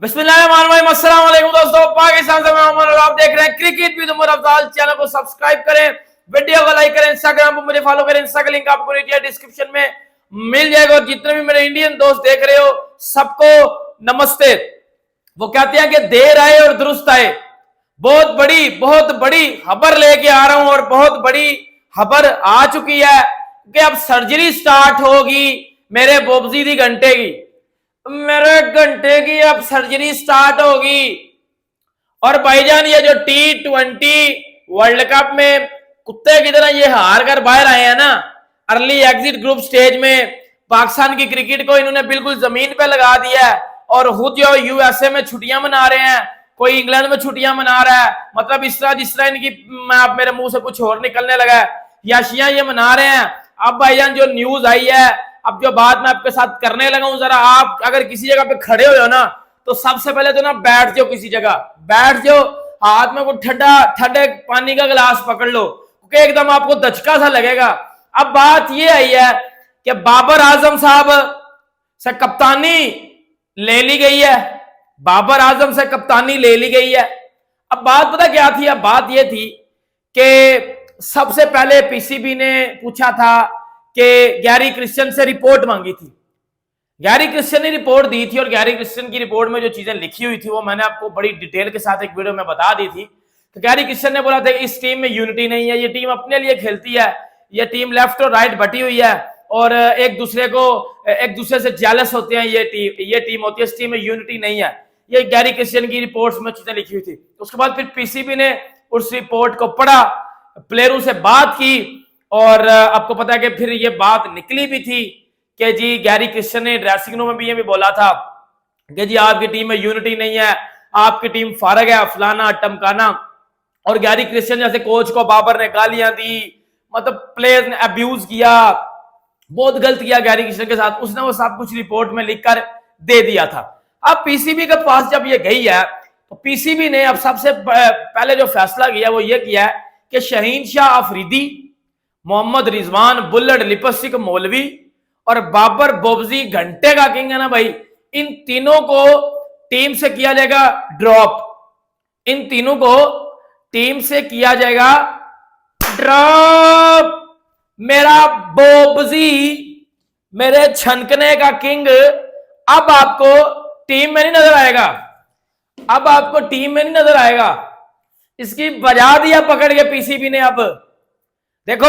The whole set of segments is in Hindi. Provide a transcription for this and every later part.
बिस्मिल्लाहिर्रहमानिर्रहीम। अस्सलाम वालेकुम दोस्तों, पाकिस्तान से मैं उमर और आप देख रहे हैं cricket with Umar Afzal. Channel को सब्सक्राइब करें, वीडियो को लाइक करें, इंस्टाग्राम पर मुझे फॉलो करें। इंस्टा का लिंक आपको नीचे डिस्क्रिप्शन में मिल जाएगा। और जितने भी मेरे इंडियन दोस्त देख रहे हो सबको नमस्ते। वो कहते हैं कि देर आए और दुरुस्त आए। बहुत बड़ी खबर लेके आ रहा हूं और बहुत बड़ी खबर आ चुकी है कि अब सर्जरी स्टार्ट होगी मेरे बोबजी दी घंटे की। मेरे घंटे की अब सर्जरी स्टार्ट होगी। और भाईजान ये जो T20 वर्ल्ड कप में कुत्ते की तरह ये हार कर बाहर आए हैं ना, अर्ली एग्जिट ग्रुप स्टेज में पाकिस्तान की क्रिकेट को इन्होंने बिल्कुल जमीन पे लगा दिया है। और खुद जो यूएसए में छुट्टियां मना रहे हैं, कोई इंग्लैंड में छुट्टियां मना रहा है। मतलब इस तरह जिस तरह इनकी आप मेरे मुंह से कुछ और निकलने लगा है, याशियां ये मना रहे हैं। अब भाईजान जो न्यूज आई है, अब जो बात मैं आपके साथ करने लगा हूं, जरा आप अगर किसी जगह पे खड़े हो ना तो सबसे पहले तो ना बैठ जाओ, किसी जगह बैठ जाओ, हाथ में कोई ठंडे पानी का गिलास पकड़ लो, क्योंकि एकदम आपको दचका सा लगेगा। अब बात ये आई है कि बाबर आजम साहब से कप्तानी ले ली गई है। बाबर आजम से कप्तानी ले ली गई है। अब बात पता क्या थी? अब बात ये थी कि सबसे पहले पीसीबी ने पूछा था कि गैरी क्रिश्चियन से रिपोर्ट मांगी थी। गैरी क्रिश्चियन ने रिपोर्ट दी थी और गैरी क्रिश्चियन की रिपोर्ट में जो चीजें लिखी हुई थी वो मैंने आपको बड़ी डिटेल के साथ एक वीडियो में बता दी थी। तो गैरी क्रिश्चियन ने बोला था कि इस टीम में यूनिटी नहीं है, ये टीम अपने लिए खेलती है, ये टीम लेफ्ट और राइट बटी हुई है और एक दूसरे से जेलस होते हैं। ये टीम होती है, इस टीम में यूनिटी नहीं है। ये गैरी क्रिश्चियन की रिपोर्ट्स में चीजें लिखी हुई थी। उसके बाद फिर पीसीबी ने उस रिपोर्ट को पढ़ा, प्लेयरों से बात की और आपको पता है कि फिर ये बात निकली भी थी कि जी गैरी क्रिश्चियन ने ड्रेसिंग रूम में भी ये भी बोला था कि जी आपकी टीम में यूनिटी नहीं है, आपकी टीम फारग है, फलाना टमकाना। और गैरी क्रिश्चियन जैसे कोच को बाबर ने गालियां दी, मतलब प्लेयर ने अब्यूज किया, बहुत गलत किया गैरी क्रिश्चियन के साथ। उसने वो सब कुछ रिपोर्ट में लिखकर दे दिया था। अब पीसीबी के पास जब ये गई है तो पीसीबी ने अब सबसे पहले जो फैसला किया वो ये किया है कि शहीन शाह अफरीदी, मोहम्मद रिजवान बुल्लट लिपस्टिक मौलवी और बाबर बोबजी घंटे का किंग है ना भाई, इन तीनों को टीम से किया जाएगा ड्रॉप। इन तीनों को टीम से किया जाएगा ड्रॉप। मेरा बोबजी, मेरे छनकने का किंग अब आपको टीम में नहीं नजर आएगा। अब आपको टीम में नहीं नजर आएगा। इसकी बजा दिया पकड़ के पीसीबी ने। अब देखो,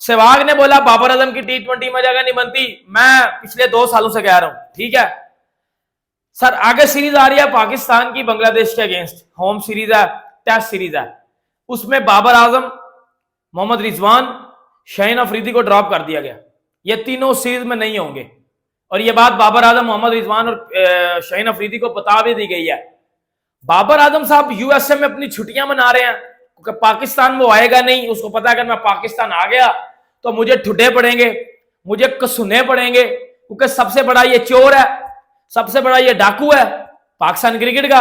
सहवाग ने बोला बाबर आजम की T20 में जगह नहीं बनती। मैं पिछले 2 सालों से कह रहा हूं, ठीक है सर। आगे सीरीज आ रही है पाकिस्तान की बांग्लादेश के अगेंस्ट, होम सीरीज है, टेस्ट सीरीज है। उसमें बाबर आजम, मोहम्मद रिजवान, शाहीन अफरीदी को ड्रॉप कर दिया गया। ये तीनों सीरीज में नहीं होंगे और ये बात बाबर आजम, मोहम्मद रिजवान और शाहीन अफरीदी को बता भी दी गई है। बाबर आजम साहब यूएसए में अपनी छुट्टियां मना रहे हैं क्योंकि पाकिस्तान वो आएगा नहीं। उसको पता है अगर मैं पाकिस्तान आ गया तो मुझे ठुड्डे पड़ेंगे, मुझे कसूने पड़ेंगे, क्योंकि सबसे बड़ा ये चोर है, सबसे बड़ा ये डाकू है पाकिस्तान क्रिकेट का,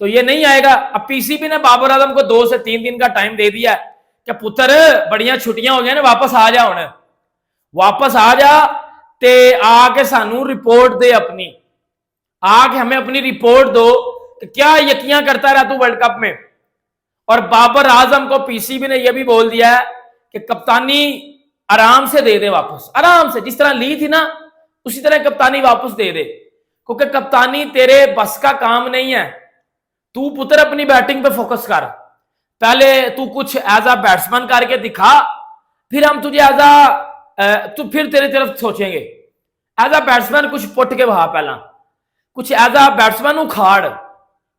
तो ये नहीं आएगा। अब पीसीबी ने बाबर आजम को 2 से 3 दिन का टाइम दे दिया कि पुत्र बड़ियां छुट्टियां हो गई ना, वापस आ जा, हुण वापस आ जा ते आके सानू रिपोर्ट दे अपनी, आके हमें अपनी रिपोर्ट दो कि क्या यकीन करता रहा तू वर्ल्ड कप में। और बाबर आजम को पीसीबी ने यह भी बोल दिया है कि कप्तानी आराम से दे दे वापस, आराम से, जिस तरह ली थी ना उसी तरह कप्तानी वापस दे दे, क्योंकि कप्तानी तेरे बस का काम नहीं है। तू पुत्र अपनी बैटिंग पे फोकस कर, पहले तू कुछ एज अ बैट्समैन करके दिखा, फिर हम तुझे एज अ तो फिर तेरी तरफ सोचेंगे। एज अ बैट्समैन कुछ पुट के बहा, पहला कुछ एज अ बैट्समैन उखाड़,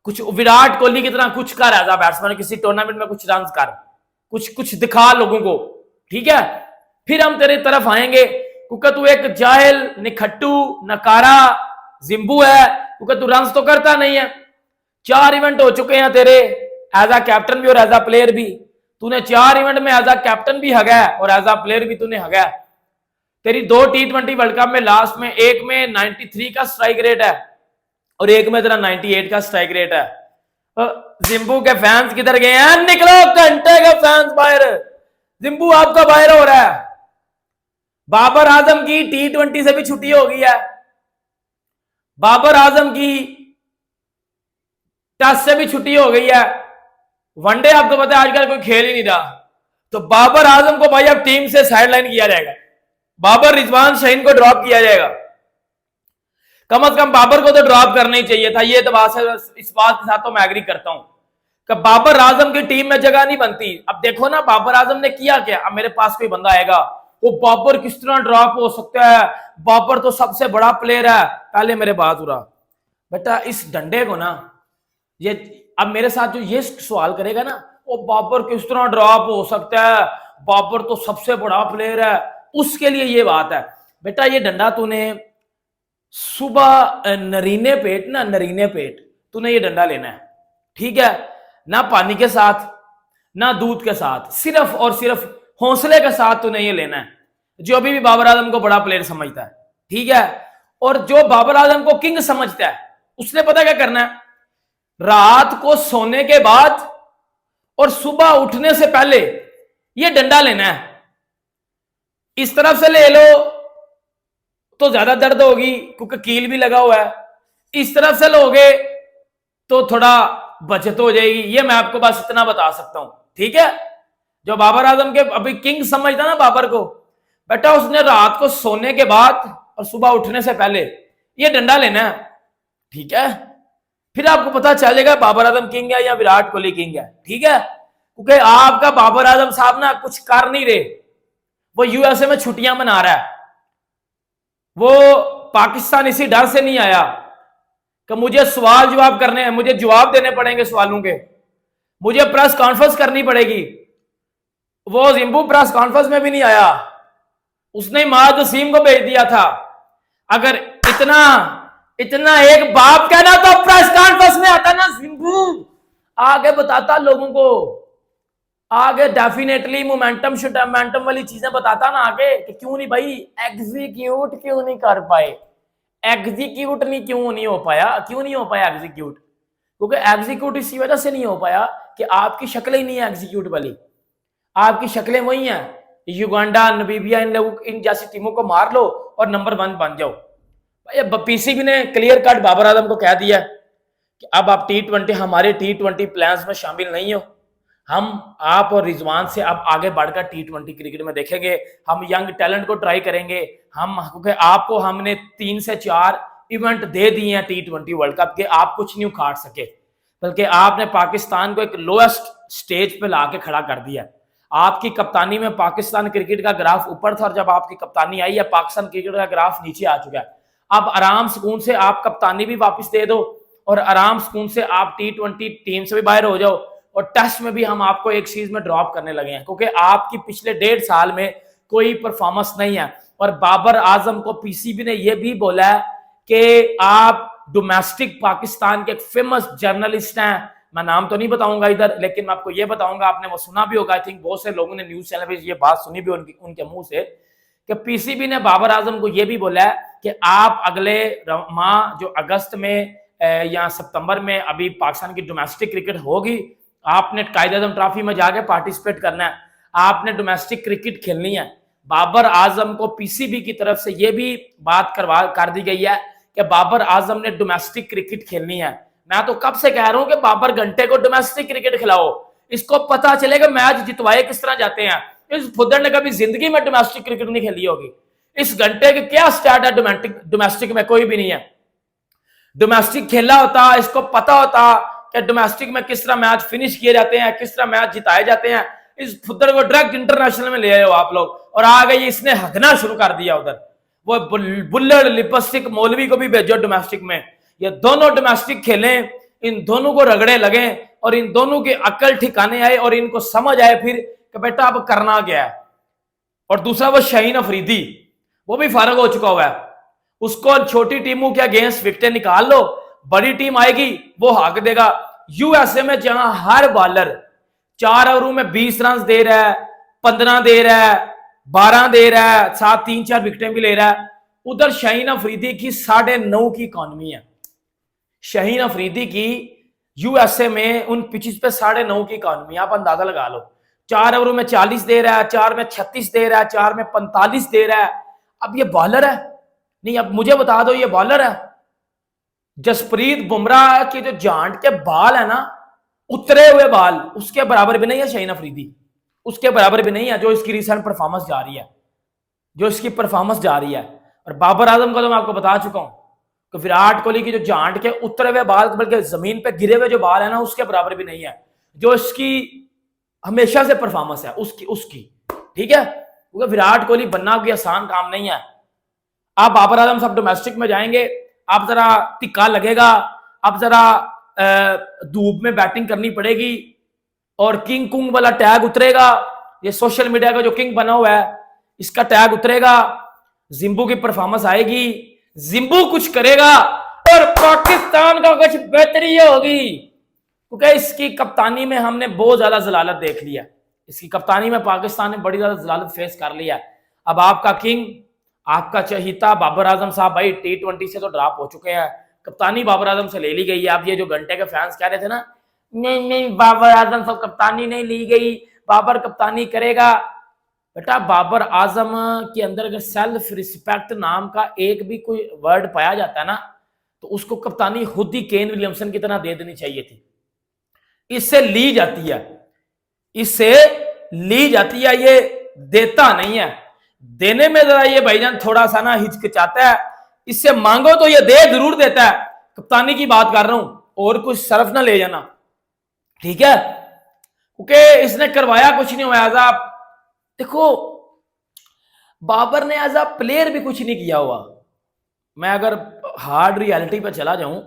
कुछ विराट कोहली की तरह कुछ कर एज अ बैट्समैन, किसी टूर्नामेंट में कुछ रन कर, कुछ दिखा लोगों को, ठीक है, फिर हम तेरी तरफ आएंगे। क्योंकि तू एक जाहिल, निखट्टू, नकारा जिम्बू है, क्योंकि तू रन तो करता नहीं है। 4 इवेंट हो चुके हैं तेरे एज अ कैप्टन भी और एज अ प्लेयर भी। तूने 4 इवेंट में एज अ कैप्टन भी हगा और एज अ प्लेयर भी तूने हगा। तेरी 2 T20 वर्ल्ड कप में लास्ट में, एक में 93 का स्ट्राइक रेट है और एक में तेरा 98 का स्ट्राइक रेट है। जिम्बू के फैंस किधर गए हैं? निकलो, घंटे के फैंस बाहर। जिम्बू आपका बाहर हो रहा है। बाबर आजम की T20 से भी छुट्टी हो गई है। बाबर आजम की टेस्ट से भी छुट्टी हो गई है, वनडे आपको पता है आजकल कोई खेल ही नहीं रहा, तो बाबर आजम को भाई अब टीम से साइडलाइन किया जाएगा, बाबर रिजवान शाहीन को ड्रॉप किया जाएगा। कम से कम बाबर को तो ड्रॉप करना ही चाहिए था, ये तो बात है, इस बात के साथ तो मैं एग्री करता हूं कि बाबर आजम की टीम में जगह नहीं बनती। अब देखो ना बाबर आजम ने किया क्या, अब मेरे पास कोई बंदा आएगा वो बाबर किस तरह ड्रॉप हो सकता है, बाबर तो सबसे बड़ा प्लेयर है, पहले मेरे बात हो रहा बेटा इस डंडे को ना, ये अब मेरे साथ जो ये सवाल करेगा ना, वो बाबर किस तरह ड्रॉप हो सकता है, बाबर तो सबसे बड़ा प्लेयर है, उसके लिए ये बात है। बेटा ये डंडा तूने सुबह नरीने पेट तूने ये डंडा लेना है, ठीक है, ना पानी के साथ ना दूध के साथ, सिर्फ और सिर्फ हौसले के साथ तूने ये लेना है, जो अभी भी बाबर आजम को बड़ा प्लेयर समझता है, ठीक है। और जो बाबर आजम को किंग समझता है उसने पता क्या करना है, रात को सोने के बाद और सुबह उठने से पहले ये डंडा लेना है। इस तरफ से ले लो तो ज्यादा दर्द होगी क्योंकि कील भी लगा हुआ है, इस तरफ से लोगे तो थोड़ा बचत हो जाएगी, ये मैं आपको बस इतना बता सकता हूं, ठीक है। जो बाबर आजम के अभी किंग समझता ना बाबर को, बेटा उसने रात को सोने के बाद और सुबह उठने से पहले ये डंडा लेना है, ठीक है। फिर आपको पता चलेगा बाबर आजम किंग है या विराट कोहली किंग है, ठीक है। क्योंकि आपका बाबर आजम साहब ना कुछ कर नहीं रहे, वो यूएसए में छुट्टियां मना रहा है, वो पाकिस्तान इसी डर से नहीं आया कि मुझे सवाल जवाब करने हैं, मुझे जवाब देने पड़ेंगे सवालों के, मुझे प्रेस कॉन्फ्रेंस करनी पड़ेगी। वो जिम्बू प्रेस कॉन्फ्रेंस में भी नहीं आया, उसने माज वसीम को भेज दिया था। अगर इतना इतना एक बाप कहना तो प्रेस कॉन्फ्रेंस में आता ना जिम्बू, आगे बताता लोगों को, आगे डेफिनेटली मोमेंटम वाली चीजें बताता ना आगे कि क्यों नहीं भाई एग्जीक्यूट क्यों नहीं कर पाए, एग्जीक्यूट नहीं क्यों नहीं हो पाया एग्जीक्यूट, क्योंकि एग्जीक्यूट इसी वजह से नहीं हो पाया कि आपकी शक्लें ही नहीं है एग्जीक्यूट वाली, आपकी शक्लें वही हैं, युगांडा नमीबिया इन जैसी टीमों को मार लो और नंबर 1 बन जाओ। भाई पीसीबी ने क्लियर कट बाबर आजम को कह दिया कि अब आप T20 हमारे T20 प्लान्स में शामिल नहीं हो, हम आप और रिजवान से अब आगे बढ़कर T20 क्रिकेट में देखेंगे, हम यंग टैलेंट को ट्राई करेंगे, हम क्योंकि आपको हमने 3 से 4 इवेंट दे दिए हैं T20 वर्ल्ड कप के, आप कुछ नहीं उखाड़ सके, बल्कि आपने पाकिस्तान को एक लोएस्ट स्टेज पे लाके खड़ा कर दिया। आपकी कप्तानी में पाकिस्तान क्रिकेट का ग्राफ ऊपर था और जब आपकी कप्तानी आई है पाकिस्तान क्रिकेट का ग्राफ नीचे आ चुका है। अब आराम सुकून से आप कप्तानी भी वापस दे दो और आराम सुकून से आप T20 टीम से भी बाहर हो जाओ, और टेस्ट में भी हम आपको एक चीज में ड्रॉप करने लगे हैं क्योंकि आपकी पिछले 1.5 साल में कोई परफॉर्मेंस नहीं है। और बाबर आजम को पीसीबी ने यह भी बोला है कि आप डोमेस्टिक पाकिस्तान के एक फेमस जर्नलिस्ट हैं, मैं नाम तो नहीं बताऊंगा इधर, लेकिन मैं आपको यह बताऊंगा, आपने वो सुना भी होगा, आई थिंक बहुत से लोगों ने न्यूज चैनल पे ये बात सुनी भी उनके मुंह से कि पीसीबी ने बाबर आजम को यह भी बोला है कि आप अगले माह जो अगस्त में या सितंबर में अभी पाकिस्तान की डोमेस्टिक क्रिकेट होगी, आपने कायद-ए-आज़म ट्रॉफी में जाके पार्टिसिपेट करना है, आपने डोमेस्टिक क्रिकेट खेलनी है। बाबर आजम को पीसीबी की तरफ से यह भी बात कर दी गई है कि बाबर आजम ने डोमेस्टिक क्रिकेट खेलनी है। मैं तो कब से कह रहा हूं कि बाबर घंटे को डोमेस्टिक क्रिकेट खिलाओ, इसको पता चलेगा मैच जितवाए किस तरह जाते हैं। इस फुद्दड़ ने कभी जिंदगी में डोमेस्टिक क्रिकेट नहीं खेली होगी, इस घंटे के क्या स्टार्ट है डोमेस्टिक में, कोई भी नहीं है। डोमेस्टिक खेला होता, इसको पता होता कि डोमेस्टिक में किस तरह मैच फिनिश किए जाते हैं, किस तरह मैच जिताए जाते हैं। इस फुद्दड़ को डायरेक्ट इंटरनेशनल में ले आए हो आप लोग, और आ गए इसने हगना शुरू कर दिया उधर। वो बुल्लड़ लिपस्टिक मौलवी को भी भेजो डोमेस्टिक में, ये दोनों डोमेस्टिक खेलें, इन दोनों को रगड़े लगे और इन दोनों की अकल ठिकाने आए और इनको समझ आए फिर कि बेटा अब करना क्या है। और दूसरा वो शाहीन अफरीदी, वो भी फारग हो चुका हुआ है, उसको छोटी टीमों के अगेंस्ट विकेटें निकाल लो, बड़ी टीम आएगी वो हक देगा। यूएसए में जहां हर बॉलर 4 ओवरों में 20 रन दे रहा है, 15 दे रहा है, 12 दे रहा है, साथ 3-4 विकेटें भी ले रहा है, उधर शाहीन अफरीदी की 9.5 की इकॉनमी है। शाहीन अफरीदी की यूएसए में उन पिचेस पे 9.5 की इकॉनमी, आप अंदाजा लगा लो। 4 ओवरों में 40 दे रहा है, 4 में 36 दे रहा है, 4 में 45 दे रहा है। अब ये बॉलर है? नहीं, अब मुझे बता दो ये बॉलर है? जसप्रीत बुमराह के जो जांट के बाल है ना, उतरे हुए बाल, उसके बराबर भी नहीं है शाहीन अफरीदी, उसके बराबर भी नहीं है जो इसकी रिसेंट परफॉर्मेंस जा रही है, जो इसकी परफॉर्मेंस जा रही है। और बाबर आजम का तो मैं आपको बता चुका हूं कि विराट कोहली की जो जांट के उतरे हुए बाल, बल्कि जमीन पे गिरे हुए जो बाल है ना, उसके बराबर भी नहीं है जो इसकी हमेशा से परफॉर्मेंस है उसकी। ठीक है, क्योंकि विराट कोहली बनना कोई आसान काम नहीं है। आप बाबर आजम साहब डोमेस्टिक में जाएंगे, आप जरा टिक्का लगेगा, आप जरा धूप में बैटिंग करनी पड़ेगी और किंग कुंग वाला टैग उतरेगा, ये सोशल मीडिया का जो किंग बना हुआ है इसका टैग उतरेगा, जिम्बू की परफॉर्मेंस आएगी, जिम्बू कुछ करेगा और पाकिस्तान का कुछ बेहतरी होगी, क्योंकि इसकी कप्तानी में हमने बहुत ज्यादा जलालत देख लिया, इसकी कप्तानी में पाकिस्तान ने बड़ी ज्यादा जलालत फेस कर लिया। अब आपका किंग, आपका चहीता बाबर आजम साहब भाई T20 से तो ड्रॉप हो चुके हैं, कप्तानी बाबर आजम से ले ली गई है। आप ये जो घंटे के फैंस कह रहे थे ना, नहीं नहीं बाबर आजम साहब कप्तानी नहीं ली गई, बाबर कप्तानी करेगा, बेटा बाबर आजम के अंदर अगर सेल्फ रिस्पेक्ट नाम का एक भी कोई वर्ड पाया जाता है ना, तो उसको कप्तानी खुद ही केन विलियमसन की तरह दे देनी चाहिए थी। इससे ली जाती है, इससे ली जाती है, ये देता नहीं है। देने में जरा ये भाईजान थोड़ा सा ना हिचकिचाता है, इससे मांगो तो ये दे जरूर देता है। कप्तानी की बात कर रहा हूं, और कुछ सरफ ना ले जाना, ठीक है, क्योंकि इसने करवाया कुछ नहीं हुआ। एज आ देखो, बाबर ने एज आ प्लेयर भी कुछ नहीं किया हुआ। मैं अगर हार्ड रियलिटी पे चला जाऊं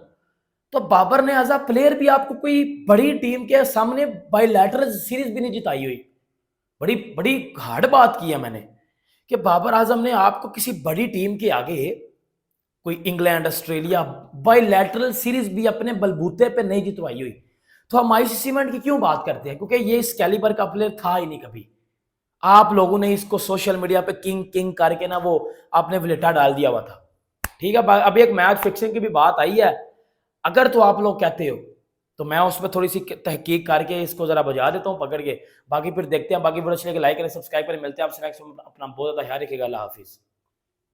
तो बाबर ने एज आ प्लेयर भी आपको कोई बड़ी टीम के सामने बायलैटरल सीरीज भी नहीं जिताई हुई। बड़ी बड़ी हार्ड बात की है मैंने कि बाबर आजम ने आपको किसी बड़ी टीम के आगे, कोई इंग्लैंड ऑस्ट्रेलिया, बायलैटरल सीरीज भी अपने बलबूते पे नहीं जितवाई हुई। तो हम आईसीसी इवेंट की क्यों बात करते हैं, क्योंकि ये इस कैलिबर का प्लेयर था ही नहीं कभी। आप लोगों ने इसको सोशल मीडिया पे किंग किंग करके ना वो आपने विलेटा डाल दिया हुआ था। ठीक है, अभी एक मैच फिक्सिंग की भी बात आई है, अगर तो आप लोग कहते हो तो मैं उस पर थोड़ी सी तहकीक करके इसको जरा बजा देता हूँ पकड़ के। बाकी फिर देखते हैं, बाकी वीडियो अच्छी लगे लाइक करें, सब्सक्राइब करें। मिलते हैं आपसे नेक्स्ट, अपना बहुत ज्यादा ख्याल रखिएगा। अल्लाह हाफिज।